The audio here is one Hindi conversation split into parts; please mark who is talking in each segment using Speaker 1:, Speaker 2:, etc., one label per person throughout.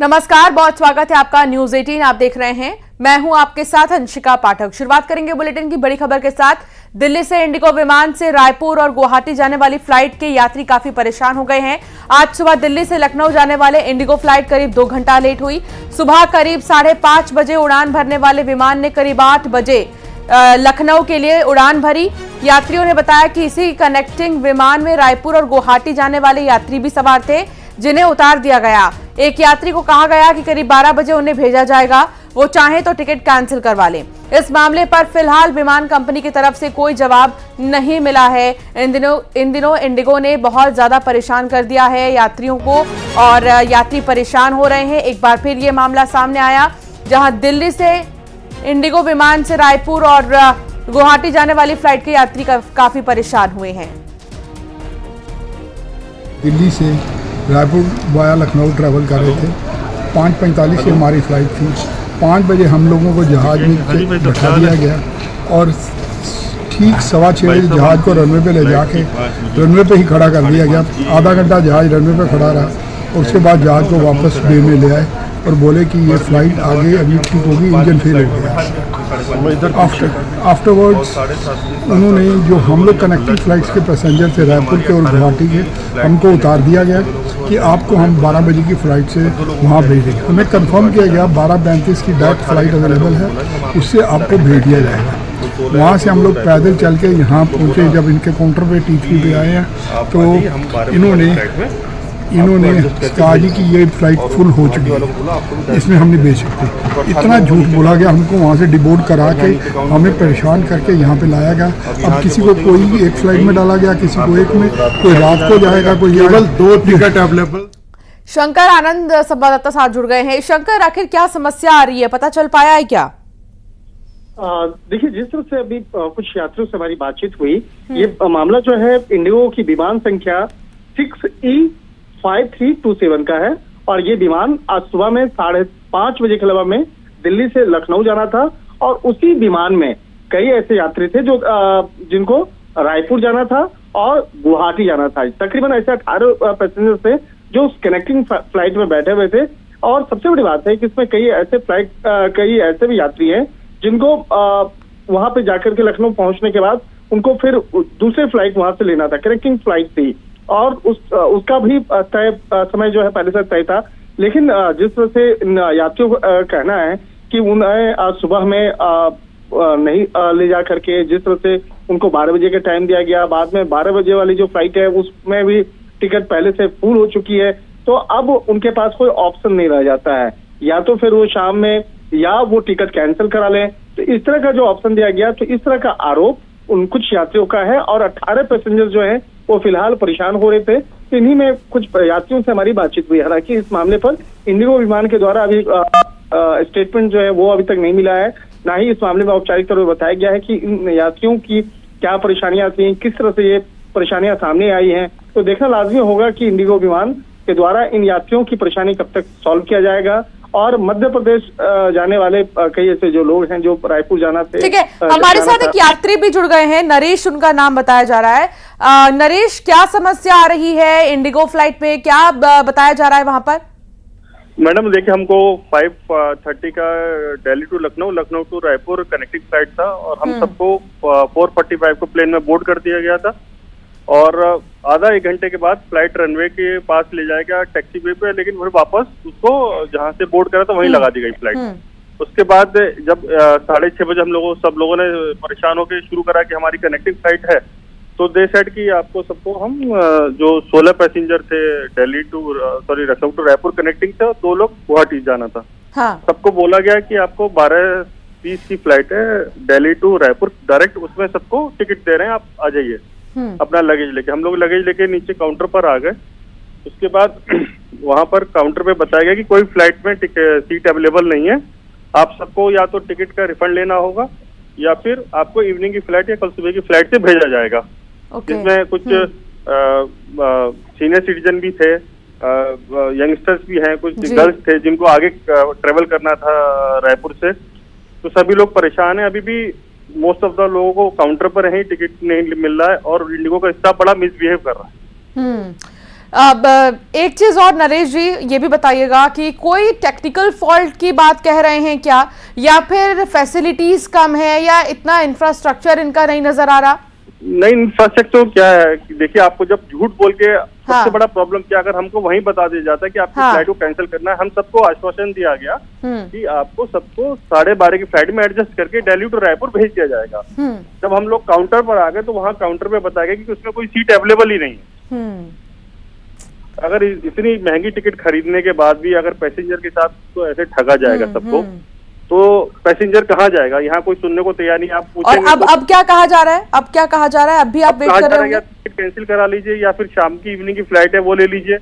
Speaker 1: नमस्कार, बहुत स्वागत है आपका न्यूज 18 आप देख रहे हैं। मैं हूं आपके साथ अंशिका पाठक। शुरुआत करेंगे बुलेटिन की बड़ी खबर के साथ। दिल्ली से इंडिगो विमान से रायपुर और गुवाहाटी जाने वाली फ्लाइट के यात्री काफी परेशान हो गए हैं। आज सुबह दिल्ली से लखनऊ जाने वाले इंडिगो फ्लाइट करीब 2 घंटा लेट हुई। सुबह करीब 5:30 बजे उड़ान भरने वाले विमान ने करीब 8 बजे लखनऊ के लिए उड़ान भरी। यात्रियों ने बताया कि इसी कनेक्टिंग विमान में रायपुर और गुवाहाटी जाने वाले यात्री भी सवार थे, जिन्हें उतार दिया गया। एक यात्री को कहा गया कि करीब 12 बजे उन्हें भेजा जाएगा, वो चाहे तो टिकट कैंसिल करवा लें। इस मामले पर फिलहाल विमान कंपनी की तरफ से कोई जवाब नहीं मिला है। इन दिनों इंडिगो ने बहुत ज्यादा परेशान कर दिया है यात्रियों को और यात्री परेशान हो रहे हैं। एक बार फिर ये मामला सामने आया, जहां दिल्ली से इंडिगो विमान से रायपुर और गुवाहाटी जाने वाली फ्लाइट के यात्री काफी परेशान हुए हैं।
Speaker 2: दिल्ली से रायपुर वाया लखनऊ ट्रैवल कर रहे थे। 5:45 से हमारी फ़्लाइट थी। 5 बजे हम लोगों को जहाज़ में बैठा दिया गया और ठीक 6:15 बजे जहाज़ को रनवे पे ले जाके रनवे पे ही खड़ा कर दिया गया। आधा घंटा जहाज़ रनवे पे खड़ा रहा और उसके बाद जहाज़ को वापस बे में ले आए और बोले कि ये फ़्लाइट आगे अभी ठीक होगी, इंजन फेल हो गया। आफ्टरवर्ड्स उन्होंने जो हम लोग कनेक्टिंग फ़्लाइट्स के पैसेंजर थे रायपुर के और गुवाहाटी के, हमको उतार दिया गया कि आपको हम 12 बजे की फ़्लाइट से वहाँ भेज देंगे। हमें कंफर्म किया गया 12:35 की डायरेक्ट फ़्लाइट अवेलेबल है, उससे आपको भेज दिया जाएगा। वहाँ से हम लोग पैदल चल के यहाँ पहुँचे। जब इनके काउंटर पे T3 पे आए हैं तो इन्होंने कहा जी कि ये फ्लाइट फुल हो चुकी है, इसमें हम नहीं भेज सकते। इतना झूठ बोला गया, हमको वहाँ से डिबोर्ड करा के हमें परेशान करके यहाँ पे लाया गया। अब किसी को कोई एक फ्लाइट में डाला गया, किसी को एक में, कोई रात को जाएगा, कोई केवल 2 टिकट अवेलेबल।
Speaker 1: शंकर आनंद संवाददाता साथ जुड़ गए हैं। शंकर, आखिर क्या समस्या आ रही है, पता चल पाया है क्या?
Speaker 3: देखिए, जिस तरह से अभी कुछ यात्रियों से हमारी बातचीत हुई, ये मामला जो है इंडिगो की विमान संख्या 6E5327 का है और ये विमान आज सुबह में 5:30 बजे के लगभग में दिल्ली से लखनऊ जाना था और उसी विमान में कई ऐसे यात्री थे जो जिनको रायपुर जाना था और गुवाहाटी जाना था। तकरीबन ऐसे 18 पैसेंजर थे जो उस कनेक्टिंग फ्लाइट में बैठे हुए थे। और सबसे बड़ी बात है कि इसमें कई ऐसे भी यात्री हैं जिनको वहां पे जाकर के लखनऊ पहुंचने के बाद उनको फिर दूसरे फ्लाइट वहां से लेना था। कनेक्टिंग फ्लाइट थी और उसका भी तय समय जो है पहले से तय था। लेकिन जिस तरह से यात्रियों को कहना है कि उन्हें आज सुबह में नहीं ले जा करके, जिस तरह से उनको 12 बजे का टाइम दिया गया, बाद में 12 बजे वाली जो फ्लाइट है उसमें भी टिकट पहले से फुल हो चुकी है, तो अब उनके पास कोई ऑप्शन नहीं रह जाता है। या तो फिर वो शाम में या वो टिकट कैंसिल करा लें। तो इस तरह का जो ऑप्शन दिया गया, तो इस तरह का आरोप उन कुछ यात्रियों का है और 18 पैसेंजर जो हैं वो फिलहाल परेशान हो रहे थे। इन्हीं में कुछ यात्रियों से हमारी बातचीत हुई। हालांकि इस मामले पर इंडिगो विमान के द्वारा अभी स्टेटमेंट जो है वो अभी तक नहीं मिला है, ना ही इस मामले में औपचारिक तौर पर बताया गया है कि इन यात्रियों की क्या परेशानियां थी, किस तरह से ये परेशानियां सामने आई हैं। तो देखना लाजमी होगा कि इंडिगो विमान के द्वारा इन यात्रियों की परेशानी कब तक सॉल्व किया जाएगा। और मध्य प्रदेश जाने वाले कई ऐसे जो लोग हैं जो रायपुर जाना थे।
Speaker 1: ठीक है, हमारे साथ एक यात्री भी जुड़ गए हैं, नरेश उनका नाम बताया जा रहा है। नरेश, क्या समस्या आ रही है इंडिगो फ्लाइट पे, क्या बताया जा रहा है वहां पर?
Speaker 4: मैडम देखिए, हमको 5:30 का Delhi to Lucknow, Lucknow to Raipur connecting flight था और हम सबको 4:45 को प्लेन में बोर्ड कर दिया गया था और आधा 1 घंटे के बाद फ्लाइट रनवे के पास ले जाएगा टैक्सी वे पे, लेकिन फिर वापस उसको जहां से बोर्ड करा था वहीं लगा दी गई फ्लाइट। उसके बाद जब 6:30 बजे सब लोगों ने परेशान होकर शुरू करा कि हमारी कनेक्टिंग फ्लाइट है, तो दे सेड कि आपको सबको हम जो 16 पैसेंजर थे लखनऊ टू रायपुर कनेक्टिंग थे, 2 लोग गुवाहाटी जाना था।
Speaker 1: हाँ।
Speaker 4: सबको बोला गया कि आपको 12:30 की फ्लाइट है दिल्ली टू रायपुर डायरेक्ट, उसमें सबको टिकट दे रहे हैं, आप आ जाइए अपना लगेज लेके। हम लोग लगेज लेके नीचे काउंटर पर आ गए। उसके बाद वहां पर काउंटर पे बताया गया कि कोई फ्लाइट में सीट अवेलेबल नहीं है, आप सबको या तो टिकट का रिफंड लेना होगा या फिर आपको इवनिंग की फ्लाइट या कल सुबह की फ्लाइट से भेजा जाएगा। जिसमें कुछ सीनियर सिटीजन भी थे, यंगस्टर्स भी हैं, कुछ गर्ल्स थे जिनको आगे ट्रेवल करना था रायपुर से। तो सभी लोग परेशान हैं। अभी भी मोस्ट ऑफ द लोगों को काउंटर पर ही टिकट नहीं मिल रहा है और इंडिगो का स्टाफ बड़ा मिसबिहेव कर रहा है।
Speaker 1: अब एक चीज और नरेश जी ये भी बताइएगा कि कोई टेक्निकल फॉल्ट की बात कह रहे हैं क्या, या फिर फैसिलिटीज कम है, या इतना इंफ्रास्ट्रक्चर इनका नहीं नजर आ रहा?
Speaker 4: नहीं, इंफ्रास्ट्रक्चर क्या है कि देखिए, आपको जब झूठ बोल के
Speaker 1: हाँ।
Speaker 4: सबसे बड़ा प्रॉब्लम क्या, अगर हमको वहीं बता दिया जाता है कि आपकी
Speaker 1: हाँ।
Speaker 4: फ्लाइट को कैंसिल करना है, हम सबको आश्वासन दिया गया कि आपको सबको 12:30 की फ्लाइट में एडजस्ट करके दिल्ली टू रायपुर भेज दिया जाएगा। जब हम लोग काउंटर पर आ गए तो वहाँ काउंटर पे बताया गया कि उसमें कोई सीट अवेलेबल ही नहीं है। अगर इतनी महंगी टिकट खरीदने के बाद भी अगर पैसेंजर के साथ तो ऐसे ठगा जाएगा सबको, तो पैसेंजर कहाँ जाएगा? यहाँ कोई सुनने को तैयार नहीं। आप
Speaker 1: और अब क्या कहा जा रहा है? अब क्या कहा जा रहा है? अब भी आप वेट कर रहे हो?
Speaker 4: टिकट कैंसिल करा लीजिए, या फिर शाम की इवनिंग की फ्लाइट है वो ले लीजिए,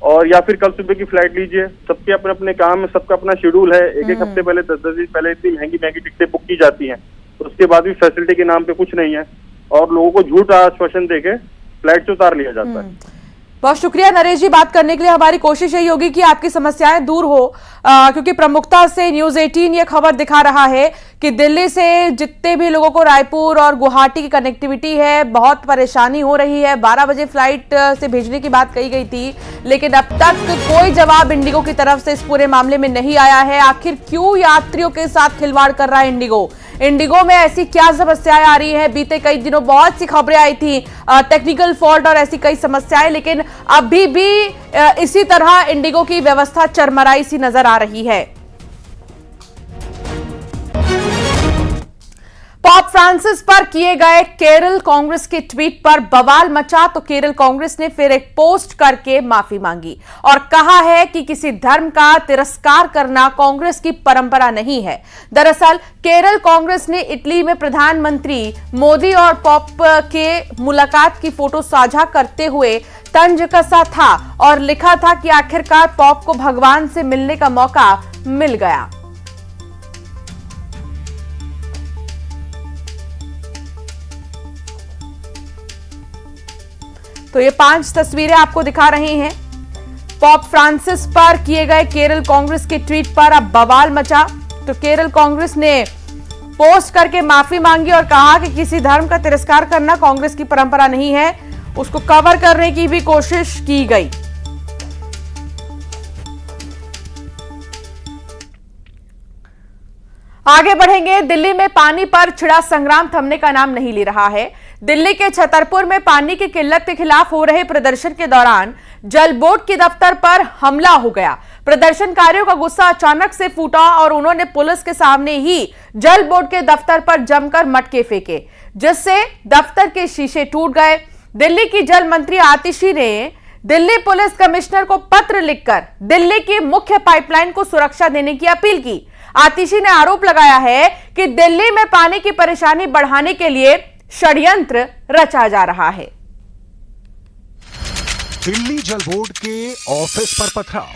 Speaker 4: और या फिर कल सुबह की फ्लाइट लीजिए। सबके अपने अपने काम है, सबका अपना शेड्यूल है। एक हफ्ते पहले 10 दिन पहले इतनी महंगी टिकटें बुक की जाती हैं, तो उसके बाद भी फैसिलिटी के नाम पे कुछ नहीं है, और लोगों को झूठ आश्वासन देके फ्लाइट से उतार लिया जाता है।
Speaker 1: बहुत शुक्रिया नरेश जी बात करने के लिए। हमारी कोशिश यही होगी कि आपकी समस्याएं दूर हो, क्योंकि प्रमुखता से न्यूज 18 ये खबर दिखा रहा है कि दिल्ली से जितने भी लोगों को रायपुर और गुवाहाटी की कनेक्टिविटी है, बहुत परेशानी हो रही है। 12 बजे फ्लाइट से भेजने की बात कही गई थी, लेकिन अब तक कोई जवाब इंडिगो की तरफ से इस पूरे मामले में नहीं आया है। आखिर क्यों यात्रियों के साथ खिलवाड़ कर रहा है इंडिगो? इंडिगो में ऐसी क्या समस्याएं आ रही हैं? बीते कई दिनों बहुत सी खबरें आई थी टेक्निकल फॉल्ट और ऐसी कई समस्याएं, लेकिन अभी भी इसी तरह इंडिगो की व्यवस्था चरमराई सी नजर आ रही है। पॉप फ्रांसिस पर किए गए केरल कांग्रेस के ट्वीट पर बवाल मचा, तो केरल कांग्रेस ने फिर एक पोस्ट करके माफी मांगी और कहा है कि किसी धर्म का तिरस्कार करना कांग्रेस की परंपरा नहीं है। दरअसल केरल कांग्रेस ने इटली में प्रधानमंत्री मोदी और पॉप के मुलाकात की फोटो साझा करते हुए तंज कसा था और लिखा था कि आखिरकार पॉप को भगवान से मिलने का मौका मिल गया। तो ये 5 तस्वीरें आपको दिखा रहे हैं। पॉप फ्रांसिस पर किए गए केरल कांग्रेस के ट्वीट पर अब बवाल मचा, तो केरल कांग्रेस ने पोस्ट करके माफी मांगी और कहा कि किसी धर्म का तिरस्कार करना कांग्रेस की परंपरा नहीं है। उसको कवर करने की भी कोशिश की गई। आगे बढ़ेंगे। दिल्ली में पानी पर छिड़ा संग्राम थमने का नाम नहीं ले रहा है। दिल्ली के छतरपुर में पानी की किल्लत के खिलाफ हो रहे प्रदर्शन के दौरान जल बोर्ड के दफ्तर पर हमला हो गया। प्रदर्शनकारियों का गुस्सा अचानक से फूटा और उन्होंने पुलिस के सामने ही जल बोर्ड के दफ्तर पर जमकर मटके फेंके, जिससे दफ्तर के शीशे टूट गए। दिल्ली की जल मंत्री आतिशी ने दिल्ली पुलिस कमिश्नर को पत्र लिखकर दिल्ली की मुख्य पाइपलाइन को सुरक्षा देने की अपील की। आतिशी ने आरोप लगाया है कि दिल्ली में पानी की परेशानी बढ़ाने के लिए षड्यंत्र रचा जा रहा है।
Speaker 5: दिल्ली जल बोर्ड के ऑफिस पर पथराव,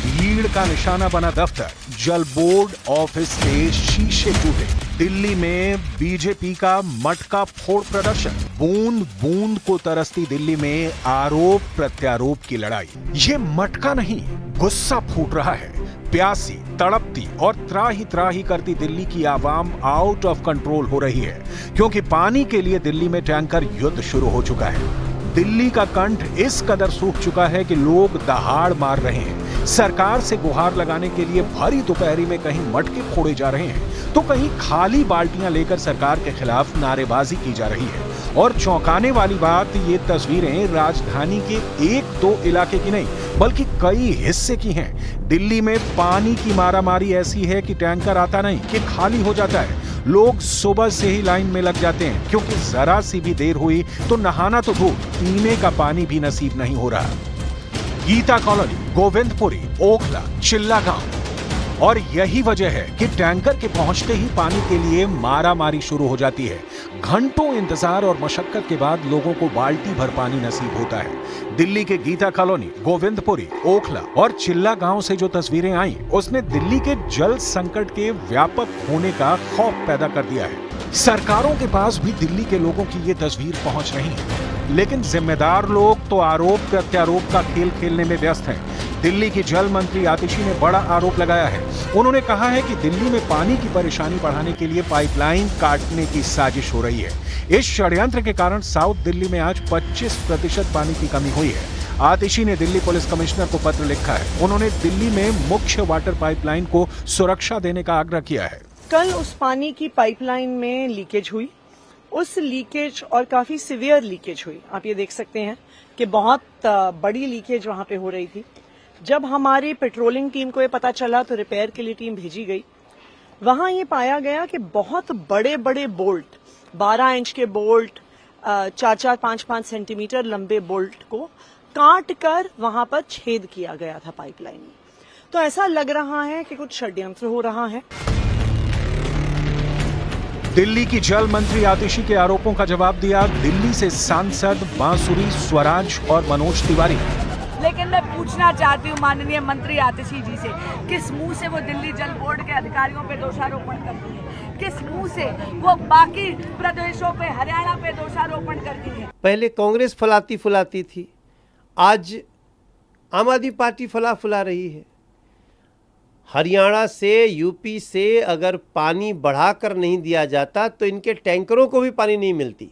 Speaker 5: भीड़ का निशाना बना दफ्तर, जल बोर्ड ऑफिस के शीशे टूटे। दिल्ली में बीजेपी का मटका फोड़ प्रदर्शन, बूंद बूंद को तरसती दिल्ली में आरोप प्रत्यारोप की लड़ाई। ये मटका नहीं, गुस्सा फूट रहा है। प्यासी, तड़पती और त्राही त्राही करती दिल्ली की आवाम आउट ऑफ कंट्रोल हो रही है, क्योंकि पानी के लिए दिल्ली में टैंकर युद्ध शुरू हो चुका है। दिल्ली का कंठ इस कदर सूख चुका है कि लोग दहाड़ मार रहे हैं। सरकार से गुहार लगाने के लिए भरी दोपहरी में कहीं मटके फोड़े जा रहे हैं, तो कहीं खाली बाल्टियां लेकर सरकार के खिलाफ नारेबाजी की जा रही है। और चौंकाने वाली बात, ये तस्वीरें राजधानी के 1-2 इलाके की नहीं, बल्कि कई हिस्से की हैं। दिल्ली में पानी की मारामारी ऐसी है कि टैंकर आता नहीं कि खाली हो जाता है। लोग सुबह से ही लाइन में लग जाते हैं, क्योंकि जरा सी भी देर हुई तो नहाना तो दूर, पीने का पानी भी नसीब नहीं हो रहा। गीता कॉलोनी, गोविंदपुरी, ओखला, चिल्ला गांव, और यही वजह है कि टैंकर के पहुंचते ही पानी के लिए मारामारी शुरू हो जाती है। घंटों इंतजार और मशक्कत के बाद लोगों को बाल्टी भर पानी नसीब होता है। दिल्ली के गीता कॉलोनी, गोविंदपुरी, ओखला और चिल्ला गांव से जो तस्वीरें आई, उसने दिल्ली के जल संकट के व्यापक होने का खौफ पैदा कर दिया है। सरकारों के पास भी दिल्ली के लोगों की ये तस्वीर पहुंच रही है, लेकिन जिम्मेदार लोग तो आरोप प्रत्यारोप का खेल खेलने में व्यस्त हैं। दिल्ली की जल मंत्री आतिशी ने बड़ा आरोप लगाया है। उन्होंने कहा है कि दिल्ली में पानी की परेशानी बढ़ाने के लिए पाइपलाइन काटने की साजिश हो रही है। इस षड्यंत्र के कारण साउथ दिल्ली में आज 25% पानी की कमी हुई है। आतिशी ने दिल्ली पुलिस कमिश्नर को पत्र लिखा है। उन्होंने दिल्ली में मुख्य वाटर पाइपलाइन को सुरक्षा देने का आग्रह किया है।
Speaker 6: कल उस पानी की पाइपलाइन में लीकेज हुई, उस लीकेज और काफी सीवियर लीकेज हुई। आप ये देख सकते हैं कि बहुत बड़ी लीकेज वहां पे हो रही थी। जब हमारी पेट्रोलिंग टीम को ये पता चला तो रिपेयर के लिए टीम भेजी गई। वहां ये पाया गया कि बहुत बड़े बड़े बोल्ट, 12 इंच के बोल्ट, 4-4, 5-5 सेंटीमीटर लंबे बोल्ट को काट कर वहां पर छेद किया गया था पाइपलाइन में। तो ऐसा लग रहा है कि कुछ षड्यंत्र हो रहा है।
Speaker 5: दिल्ली की जल मंत्री आतिशी के आरोपों का जवाब दिया दिल्ली से सांसद बांसुरी, स्वराज और मनोज तिवारी।
Speaker 7: लेकिन मैं पूछना चाहती हूँ माननीय मंत्री आतिशी जी से, किस मुंह से वो दिल्ली जल बोर्ड के अधिकारियों पे दोषारोपण करती है? किस मुंह से वो बाकी प्रदेशों पे, हरियाणा पे दोषारोपण करती है?
Speaker 8: पहले कांग्रेस फुलाती थी, आज आम आदमी पार्टी फुला रही है। हरियाणा से, यूपी से अगर पानी बढ़ाकर नहीं दिया जाता तो इनके टैंकरों को भी पानी नहीं मिलती,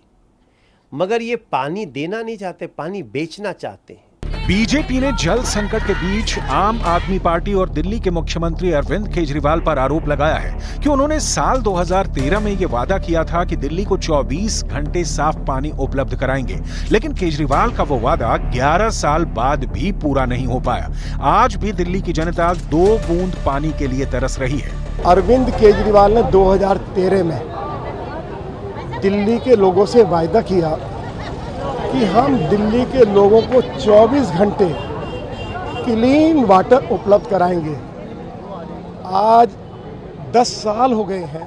Speaker 8: मगर ये पानी देना नहीं चाहते, पानी बेचना चाहते हैं।
Speaker 5: बीजेपी ने जल संकट के बीच आम आदमी पार्टी और दिल्ली के मुख्यमंत्री अरविंद केजरीवाल पर आरोप लगाया है कि उन्होंने साल 2013 में ये वादा किया था कि दिल्ली को 24 घंटे साफ पानी उपलब्ध कराएंगे, लेकिन केजरीवाल का वो वादा 11 साल बाद भी पूरा नहीं हो पाया। आज भी दिल्ली की जनता 2 बूंद पानी के लिए तरस रही है।
Speaker 9: अरविंद केजरीवाल ने 2013 में दिल्ली के लोगों से वायदा किया कि हम दिल्ली के लोगों को 24 घंटे क्लीन वाटर उपलब्ध कराएंगे। आज 10 साल हो गए हैं,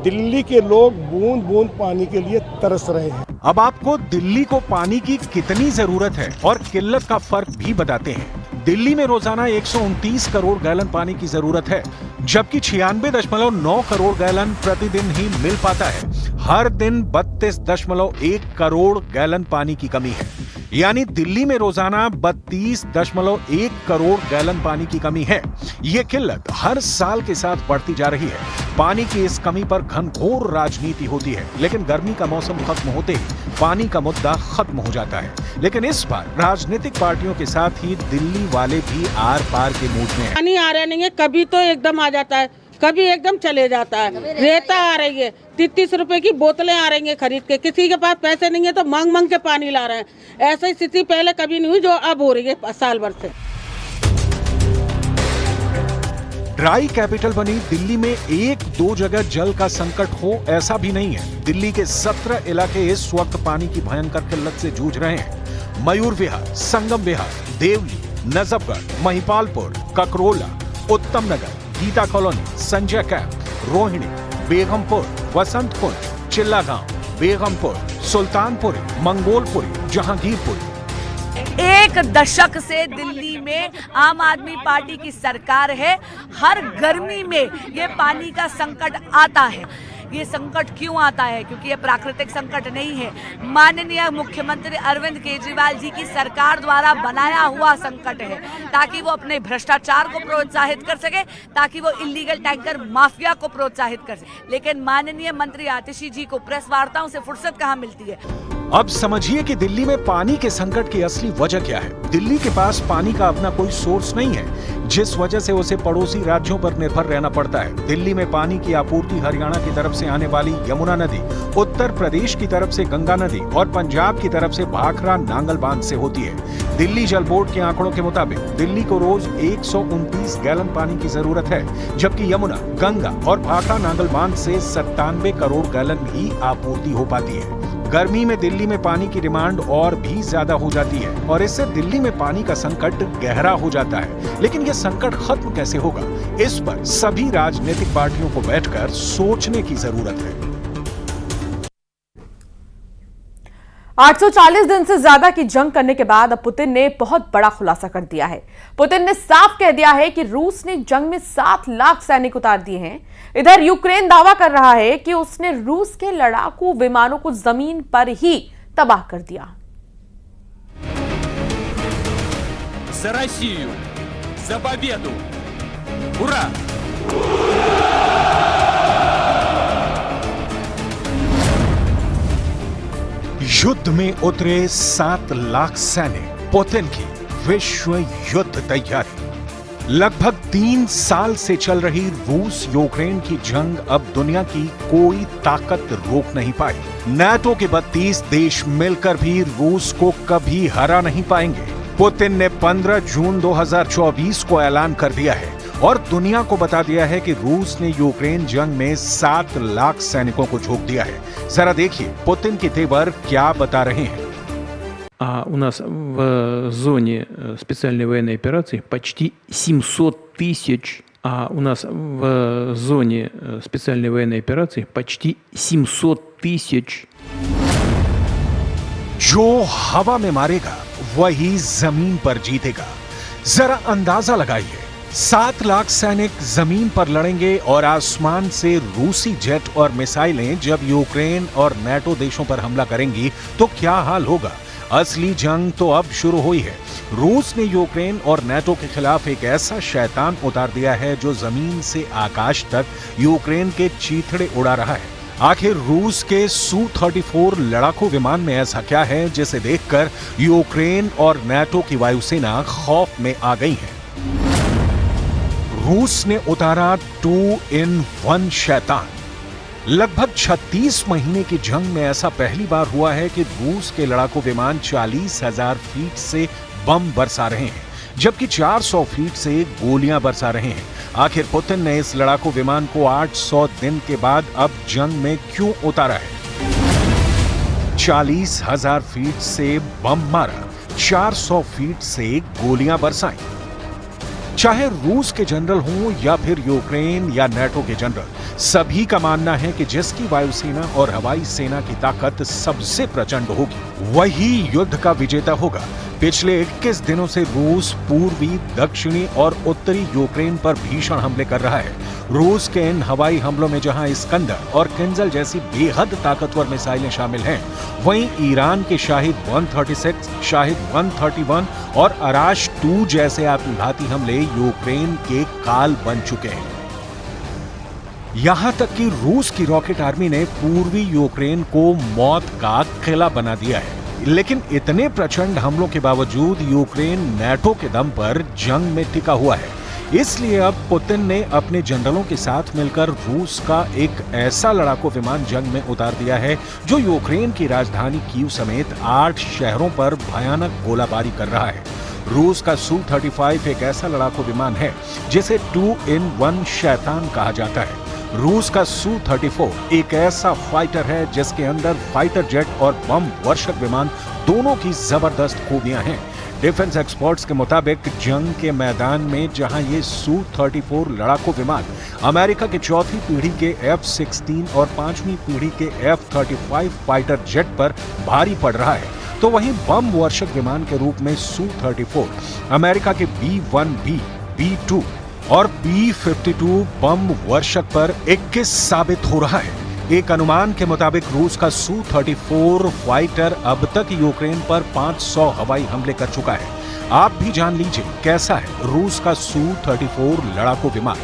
Speaker 9: दिल्ली के लोग बूंद बूंद पानी के लिए तरस रहे हैं।
Speaker 5: अब आपको दिल्ली को पानी की कितनी जरूरत है और किल्लत का फर्क भी बताते हैं। दिल्ली में रोजाना 129 करोड़ गैलन पानी की जरूरत है, जबकि 96.9 करोड़ गैलन प्रतिदिन ही मिल पाता है। हर दिन 32.1 करोड़ गैलन पानी की कमी है, यानी दिल्ली में रोजाना 32.1 करोड़ गैलन पानी की कमी है। ये किल्लत हर साल के साथ बढ़ती जा रही है। पानी की इस कमी पर घनघोर राजनीति होती है, लेकिन गर्मी का मौसम खत्म होते ही पानी का मुद्दा खत्म हो जाता है। लेकिन इस बार राजनीतिक पार्टियों के साथ ही दिल्ली वाले भी आर पार के मूड में हैं।
Speaker 10: पानी आ रहा नहीं है, कभी तो एकदम आ जाता है, कभी एकदम चले जाता है। रेता आ रही है, 33 रुपए की बोतलें आ रही हैं खरीद के। किसी के पास पैसे नहीं है तो मांग के पानी ला रहे हैं। ऐसी स्थिति पहले कभी नहीं हुई जो अब हो रही है साल भर से।
Speaker 5: ड्राई कैपिटल बनी दिल्ली में 1-2 जगह जल का संकट हो ऐसा भी नहीं है। दिल्ली के 17 इलाके इस वक्त पानी की भयंकर किल्लत से जूझ रहे हैं। मयूर विहार, संगम विहार, देवली, नजफगढ़, महिपालपुर, ककरोला, उत्तम नगर, गीता कॉलोनी, संजय कैंप, रोहिणी, बेगमपुर, वसंत कुंज, चिल्ला गांव, बेगमपुर, सुल्तानपुरी, मंगोलपुरी, जहांगीरपुरी।
Speaker 7: 1 दशक से दिल्ली में आम आदमी पार्टी की सरकार है। हर गर्मी में ये पानी का संकट आता है। ये संकट क्यों आता है? क्योंकि ये प्राकृतिक संकट नहीं है, माननीय मुख्यमंत्री अरविंद केजरीवाल जी की सरकार द्वारा बनाया हुआ संकट है, ताकि वो अपने भ्रष्टाचार को प्रोत्साहित कर सके, ताकि वो इलीगल टैंकर माफिया को प्रोत्साहित कर सके। लेकिन माननीय मंत्री आतिशी जी को प्रेस वार्ताओं से फुर्सत कहाँ मिलती है?
Speaker 5: अब समझिए कि दिल्ली में पानी के संकट की असली वजह क्या है। दिल्ली के पास पानी का अपना कोई सोर्स नहीं है, जिस वजह से उसे पड़ोसी राज्यों पर निर्भर रहना पड़ता है। दिल्ली में पानी की आपूर्ति हरियाणा की तरफ से आने वाली यमुना नदी, उत्तर प्रदेश की तरफ से गंगा नदी और पंजाब की तरफ से भाखरा नांगल बांध से होती है। दिल्ली जल बोर्ड के आंकड़ों के मुताबिक दिल्ली को रोज 129 गैलन पानी की जरूरत है, जबकि यमुना, गंगा और भाखरा नांगल बांध से 97 करोड़ गैलन ही आपूर्ति हो पाती है। गर्मी में दिल्ली में पानी की डिमांड और भी ज्यादा हो जाती है और इससे दिल्ली में पानी का संकट गहरा हो जाता है। लेकिन यह संकट खत्म कैसे होगा, इस पर सभी राजनीतिक पार्टियों को बैठकर सोचने की जरूरत है।
Speaker 1: 840 दिन से ज्यादा की जंग करने के बाद अब पुतिन ने बहुत बड़ा खुलासा कर दिया है। पुतिन ने साफ कह दिया है कि रूस ने जंग में 7 लाख सैनिक उतार दिए हैं। इधर यूक्रेन दावा कर रहा है कि उसने रूस के लड़ाकू विमानों को जमीन पर ही तबाह कर दिया।
Speaker 11: За Россию! За победу! Ура!
Speaker 5: युद्ध में उतरे 7 लाख सैनिक। पुतिन की विश्व युद्ध तैयारी। लगभग 3 साल से चल रही रूस यूक्रेन की जंग अब दुनिया की कोई ताकत रोक नहीं पाई। नाटो के 32 देश मिलकर भी रूस को कभी हरा नहीं पाएंगे। पुतिन ने 15 जून 2024 को ऐलान कर दिया है और दुनिया को बता दिया है कि रूस ने यूक्रेन जंग में 7 लाख सैनिकों को झोंक दिया है। जरा देखिए पुतिन के तेवर क्या बता रहे हैं।
Speaker 12: У нас в зоне специальной военной операции почти 700 тысяч. У нас в зоне специальной военной операции почти 700 тысяч.
Speaker 5: जो हवा में मारेगा वही जमीन पर जीतेगा। जरा अंदाजा लगाइए, 7 लाख सैनिक जमीन पर लड़ेंगे और आसमान से रूसी जेट और मिसाइलें जब यूक्रेन और नाटो देशों पर हमला करेंगी तो क्या हाल होगा। असली जंग तो अब शुरू हुई है। रूस ने यूक्रेन और नाटो के खिलाफ एक ऐसा शैतान उतार दिया है जो जमीन से आकाश तक यूक्रेन के चीथड़े उड़ा रहा है। आखिर रूस के Su-34 लड़ाकू विमान में ऐसा क्या है जिसे देखकर यूक्रेन और नाटो की वायुसेना खौफ में आ गई है। रूस ने उतारा 2-in-1 शैतान। लगभग 36 महीने की जंग में ऐसा पहली बार हुआ है कि रूस के लड़ाकू विमान 40,000 फीट से बम बरसा रहे हैं, जबकि 400 फीट से गोलियां बरसा रहे हैं। आखिर पुतिन ने इस लड़ाकू विमान को 800 दिन के बाद अब जंग में क्यों उतारा है? 40,000 फीट से बम मारा, 400 फीट से गोलियां बरसाई। चाहे रूस के जनरल हों या फिर यूक्रेन या नाटो के जनरल, सभी का मानना है कि जिसकी वायुसेना और हवाई सेना की ताकत सबसे प्रचंड होगी, वही युद्ध का विजेता होगा। पिछले 21 दिनों से रूस पूर्वी, दक्षिणी और उत्तरी यूक्रेन पर भीषण हमले कर रहा है। रूस के इन हवाई हमलों में जहां इस्कंदर और किंजल जैसी बेहद ताकतवर मिसाइलें शामिल हैं, वहीं ईरान के शाहिद 136, शाहिद 131 और अराश 2 जैसे आत्मघाती हमले यूक्रेन के काल बन चुके हैं। यहां तक कि रूस की रॉकेट आर्मी ने पूर्वी यूक्रेन को मौत का किला बना दिया है। लेकिन इतने प्रचंड हमलों के बावजूद यूक्रेन नाटो के दम पर जंग में टिका हुआ है। इसलिए अब पुतिन ने अपने जनरलों के साथ मिलकर रूस का एक ऐसा लड़ाकू विमान जंग में उतार दिया है जो यूक्रेन की राजधानी कीव समेत 8 शहरों पर भयानक गोलाबारी कर रहा है। रूस का Su-35 एक ऐसा लड़ाकू विमान है जिसे 2-in-1 शैतान कहा जाता है। रूस का Su-34 एक ऐसा फाइटर है जिसके अंदर फाइटर जेट और बम वर्षक विमान दोनों की जबरदस्त खूबियां हैं। डिफेंस एक्सपर्ट्स के मुताबिक जंग के मैदान में जहां ये Su-34 लड़ाकू विमान अमेरिका के 4थी पीढ़ी के F-16 और 5वीं पीढ़ी के F-35 फाइटर जेट पर भारी पड़ रहा है, तो वहीं बम वर्षक विमान के रूप में Su-34 अमेरिका के B-1B, B-2 और B-52 बम वर्षक पर 21 साबित हो रहा है। एक अनुमान के मुताबिक रूस का Su-34 फाइटर अब तक यूक्रेन पर 500 हवाई हमले कर चुका है। आप भी जान लीजिए कैसा है रूस का Su-34 लड़ाकू विमान।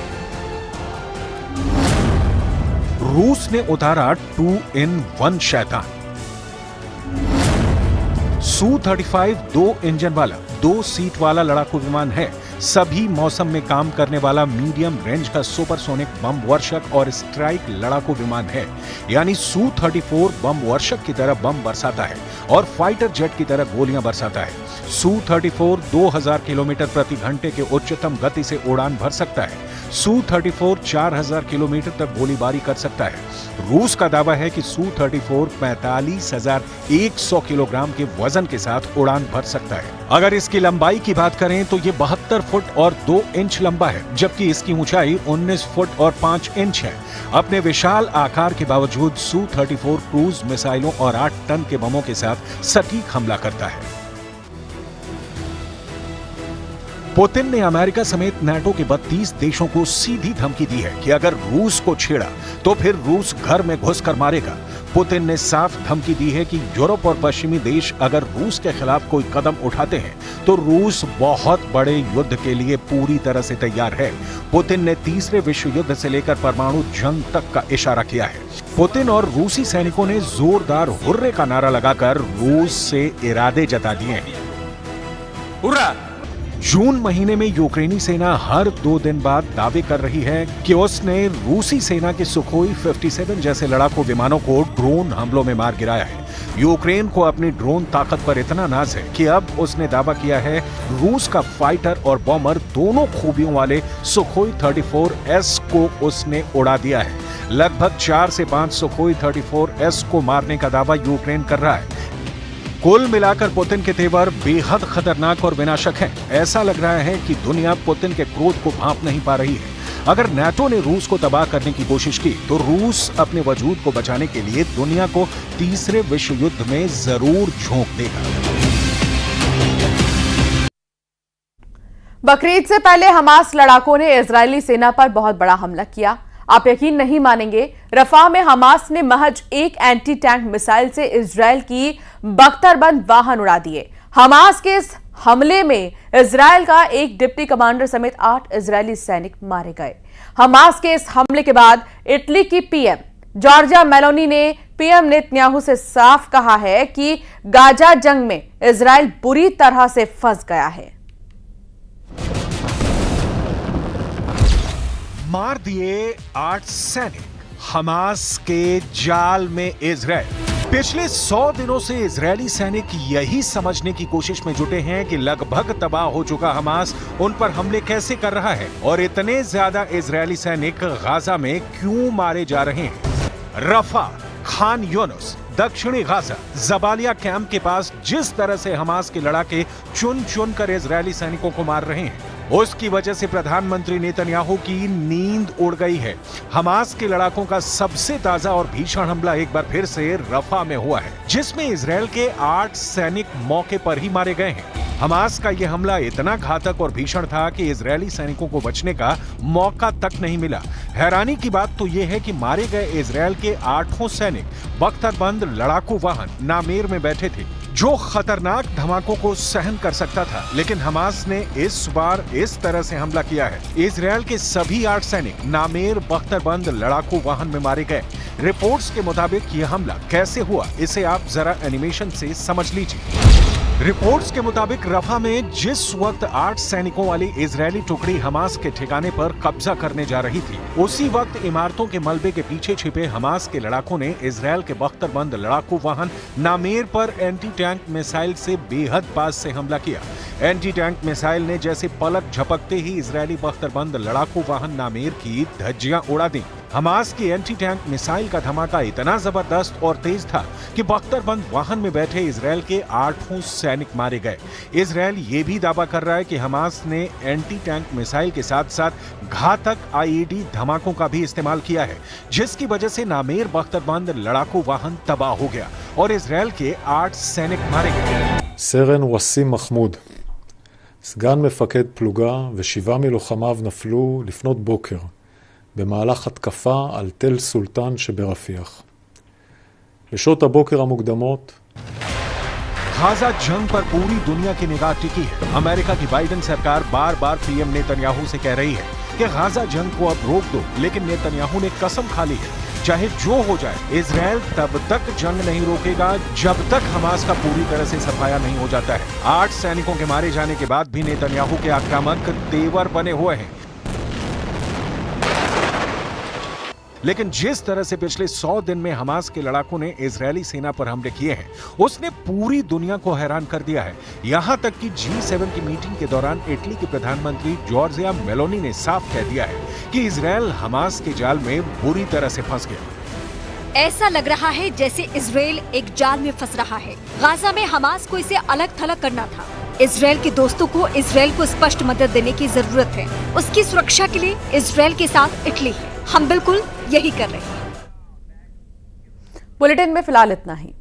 Speaker 5: रूस ने उतारा 2-in-1 शैतान। Su-35 2 इंजन वाला, 2 सीट वाला लड़ाकू विमान है। सभी मौसम में काम करने वाला मीडियम रेंज का सुपरसोनिक बम वर्षक और स्ट्राइक लड़ाकू विमान है। यानी Su-34 बम वर्षक की तरह बम बरसाता है और फाइटर जेट की तरह गोलियां बरसाता है। Su-34 2000 किलोमीटर प्रति घंटे के उच्चतम गति से उड़ान भर सकता है। Su-34 4000 किलोमीटर तक गोलीबारी कर सकता है। रूस का दावा है कि Su-34 45,100 किलोग्राम के वजन के साथ उड़ान भर सकता है। अगर इसकी लंबाई की बात करें तो ये 72 फुट और 2 इंच लंबा है, जबकि इसकी ऊंचाई 19 फुट और 5 इंच है। अपने विशाल आकार के बावजूद Su-34 क्रूज मिसाइलों और 8 टन के बमों के साथ सटीक हमला करता है। पुतिन ने अमेरिका समेत नाटो के 32 देशों को सीधी धमकी दी है कि अगर रूस को छेड़ा तो फिर रूस घर में घुसकर मारेगा। पुतिन ने साफ धमकी दी है कि यूरोप और पश्चिमी देश अगर रूस के खिलाफ कोई कदम उठाते हैं तो रूस बहुत बड़े युद्ध के लिए पूरी तरह से तैयार है। पुतिन ने तीसरे विश्व युद्ध से लेकर परमाणु जंग तक का इशारा किया है। पुतिन और रूसी सैनिकों ने जोरदार हुर्रे का नारा लगाकर रूस से इरादे जता दिए हैं।
Speaker 11: Ура!
Speaker 5: जून महीने में यूक्रेनी सेना हर 2 दिन बाद दावे कर रही है कि उसने रूसी सेना के सुखोई 57 जैसे लड़ाकू विमानों को ड्रोन हमलों में मार गिराया है। यूक्रेन को अपनी ड्रोन ताकत पर इतना नाज है कि अब उसने दावा किया है रूस का फाइटर और बॉमर दोनों खूबियों वाले सुखोई 34S को उसने उड़ा दिया है। लगभग 4 से 5 सुखोई 34S को मारने का दावा यूक्रेन कर रहा है। कुल मिलाकर पुतिन के तेवर बेहद खतरनाक और विनाशक हैं। ऐसा लग रहा है कि दुनिया पुतिन के क्रोध को भांप नहीं पा रही है। अगर नाटो ने रूस को तबाह करने की कोशिश की तो रूस अपने वजूद को बचाने के लिए दुनिया को तीसरे विश्व युद्ध में जरूर झोंक देगा।
Speaker 1: बकरीद से पहले हमास लड़ाकों ने इजरायली सेना पर बहुत बड़ा हमला किया। आप यकीन नहीं मानेंगे, रफा में हमास ने महज एक एंटी टैंक मिसाइल से इजरायल की बख्तरबंद वाहन उड़ा दिए। हमास के इस हमले में इजरायल का एक डिप्टी कमांडर समेत 8 इजरायली सैनिक मारे गए। हमास के इस हमले के बाद इटली की पीएम जॉर्जिया मेलोनी ने पीएम नेतन्याहू से साफ कहा है कि गाजा जंग में इजरायल बुरी तरह से फंस गया है।
Speaker 5: मार दिए 8 सैनिक, हमास के जाल में इजरायल। पिछले 100 दिनों से इजरायली सैनिक यही समझने की कोशिश में जुटे हैं कि लगभग तबाह हो चुका हमास उन पर हमले कैसे कर रहा है और इतने ज्यादा इजरायली सैनिक गाजा में क्यों मारे जा रहे हैं। रफा, खान यूनुस, दक्षिणी गाजा, जबालिया कैंप के पास जिस तरह से हमास के लड़ाके चुन चुन कर इजरायली सैनिकों को मार रहे हैं, उसकी वजह से प्रधानमंत्री नेतन्याहू की नींद उड़ गई है। हमास के लड़ाकों का सबसे ताजा और भीषण हमला एक बार फिर से रफा में हुआ है, जिसमें इजरायल के 8 सैनिक मौके पर ही मारे गए हैं। हमास का यह हमला इतना घातक और भीषण था कि इजरायली सैनिकों को बचने का मौका तक नहीं मिला। हैरानी की बात तो यह है कि मारे गए इजरायल के 8 सैनिक बख्तरबंद लड़ाकू वाहन नामेर में बैठे थे, जो खतरनाक धमाकों को सहन कर सकता था। लेकिन हमास ने इस बार इस तरह से हमला किया है। इजरायल के सभी 8 सैनिक नामेर बख्तरबंद लड़ाकू वाहन में मारे गए। रिपोर्ट्स के मुताबिक यह हमला कैसे हुआ, इसे आप जरा एनिमेशन से समझ लीजिए। रिपोर्ट्स के मुताबिक रफा में जिस वक्त 8 सैनिकों वाली इजरायली टुकड़ी हमास के ठिकाने पर कब्जा करने जा रही थी, उसी वक्त इमारतों के मलबे के पीछे छिपे हमास के लड़ाकों ने इजरायल के बख्तरबंद लड़ाकू वाहन नामेर पर एंटी टैंक मिसाइल से बेहद पास से हमला किया। एंटी टैंक मिसाइल ने जैसे पलक झपकते ही इजरायली बख्तरबंद लड़ाकू वाहन नामेर की धज्जियां उड़ा दी। हमास की एंटी टैंक मिसाइल का धमाका इतना जबरदस्त और तेज था कि बख्तरबंद वाहन में बैठे इजरायल के 8 सैनिक मारे गए। इजरायल ये भी दावा कर रहा है कि हमास ने एंटी टैंक मिसाइल के साथ साथ घातक IED धमाकों का भी इस्तेमाल किया है, जिसकी वजह से नामेर बख्तरबंद लड़ाकू वाहन तबाह हो गया और इजरायल के 8 सैनिक मारे गए।
Speaker 13: סרן ווסים מחמוד, סגן מפקד פלוגה ו7 מלוחמיו נפלו לפנות בוקר במהלך התקפה על תל סולטן שברפיח. לשעות הבוקר המוקדמות
Speaker 5: गाजा जंग पर पूरी दुनिया की निगाह टिकी है। अमेरिका की बाइडेन सरकार बार बार पीएम नेतन्याहू से कह रही है कि गाजा जंग को अब रोक दो, लेकिन नेतन्याहू ने कसम खा ली है चाहे जो हो जाए इजरायल तब तक जंग नहीं रोकेगा जब तक हमास का पूरी तरह से सफाया नहीं हो जाता है। 8 सैनिकों के मारे जाने के बाद भी नेतन्याहू के आक्रामक तेवर बने हुए हैं। लेकिन जिस तरह से पिछले 100 दिन में हमास के लड़ाकों ने इजरायली सेना पर हमले किए हैं, उसने पूरी दुनिया को हैरान कर दिया है। यहां तक कि G7 की मीटिंग के दौरान इटली के प्रधानमंत्री जॉर्जिया मेलोनी ने साफ कह दिया है कि इजरायल हमास के जाल में बुरी तरह से फंस गया।
Speaker 14: ऐसा लग रहा है जैसे इजरायल एक जाल में फंस रहा है। गाजा में हमास को इसे अलग थलग करना था। इजरायल के दोस्तों को इजरायल को स्पष्ट मदद देने की जरूरत है। उसकी सुरक्षा के लिए इजरायल के साथ इटली है। हम बिल्कुल यही कर रहे हैं।
Speaker 1: बुलेटिन में फिलहाल इतना ही।